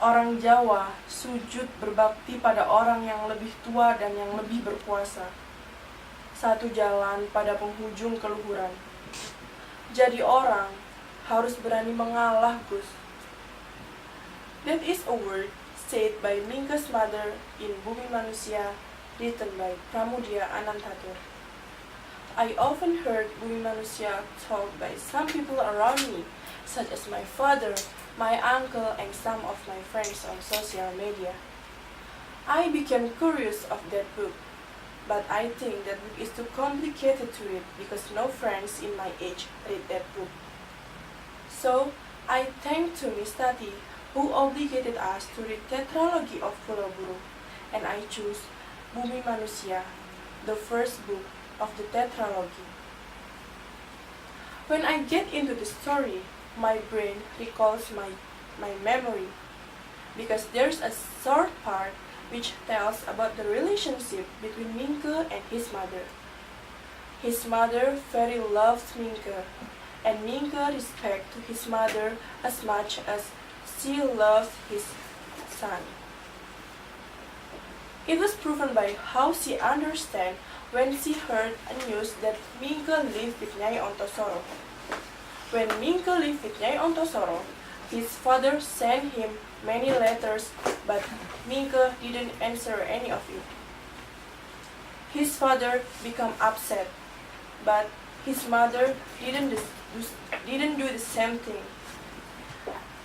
Orang Jawa sujud berbakti pada orang yang lebih tua dan yang lebih berkuasa. Satu jalan pada penghujung keluhuran. Jadi orang harus berani mengalah, Gus. That is a word said by Mingke's mother in Bumi Manusia, written by Pramudia Anantatur. I often heard Bumi Manusia taught by some people around me, such as my father, my uncle, and some of my friends on social media. I became curious of that book, but I think that book is too complicated to read because no friends in my age read that book. So, I thank to Miss Tati, who obligated us to read Tetralogy of Pulau Buru, and I choose Bumi Manusia, the first book of the Tetralogy. When I get into the story, my brain recalls my memory, because there's a short part which tells about the relationship between Minke and his mother. His mother very loved Minke, and Minke respect to his mother as much as she loved his son. It was proven by how she understand when she heard a news that Minke lived with Nyai Ontosoro. When Minke lived with Nyai Ontosoro, his father sent him many letters, but Minke didn't answer any of it. His father became upset, but his mother didn't do the same thing.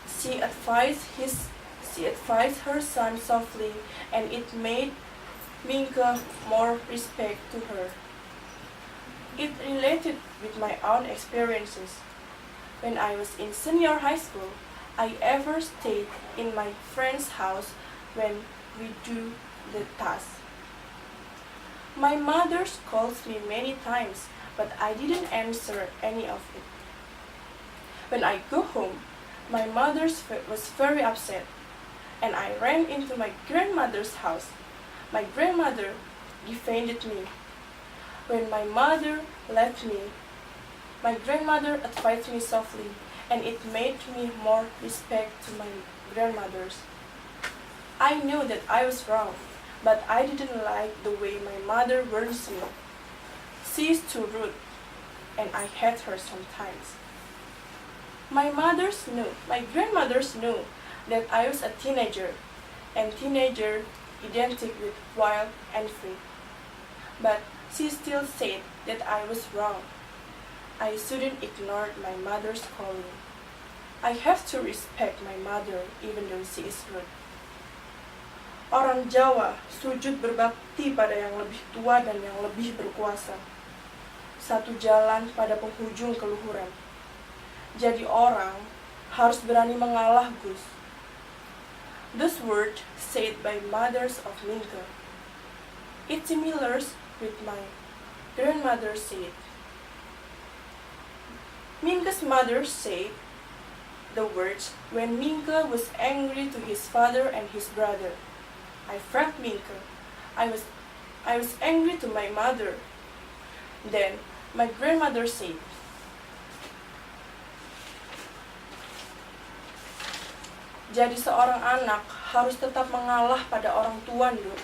She advised her son softly, and it made Minke more respect to her. It related with my own experiences. When I was in senior high school, I ever stayed in my friend's house when we do the task. My mother calls me many times, but I didn't answer any of it. When I go home, my mother was very upset, and I ran into my grandmother's house. My grandmother defended me. When my mother left me, my grandmother advised me softly, and it made me more respect to my grandmothers. I knew that I was wrong, but I didn't like the way my mother warns me. She is too rude, and I hate her sometimes. My grandmothers knew that I was a teenager, and teenager identical with wild and free. But she still said that I was wrong. I shouldn't ignore my mother's calling. I have to respect my mother even though she is rude. Orang Jawa sujud berbakti pada yang lebih tua dan yang lebih berkuasa. Satu jalan pada penghujung keluhuran. Jadi orang harus berani mengalah, Gus. This word said by mothers of Minke. It's similar with my grandmother said. Minke's mother said the words when Minke was angry to his father and his brother. I felt Minke. I was angry to my mother. Then my grandmother said, jadi seorang anak harus tetap mengalah pada orang tua, Nduk.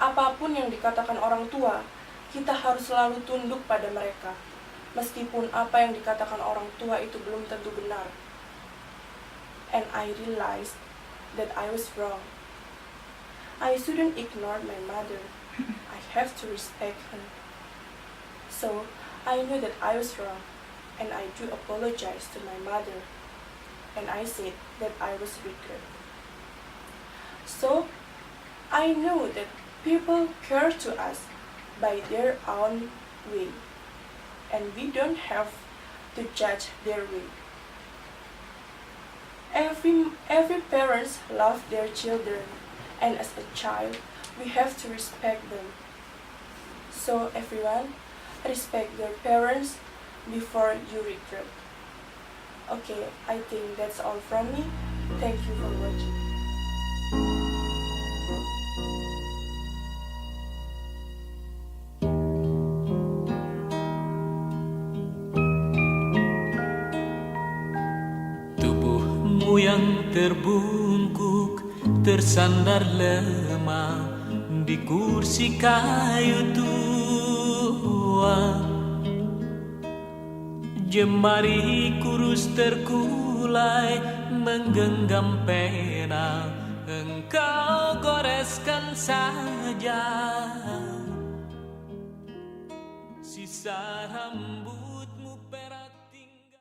Apapun yang dikatakan orang tua, kita harus selalu tunduk pada mereka. Meskipun apa yang dikatakan orang tua itu belum tentu benar. And I realized that I was wrong. I shouldn't ignore my mother. I have to respect her. So, I knew that I was wrong, and I do apologize to my mother. And I said that I was regret. So, I know that people care to us by their own way, and we don't have to judge their way. Every parents love their children, and as a child, we have to respect them. So everyone, respect your parents before you regret. Okay, I think that's all from me. Thank you for watching. yang terbungkuk tersandar lemah di kursi kayu tua. Jemari kurus terkulai menggenggam pena, engkau goreskan saja sisa rambut.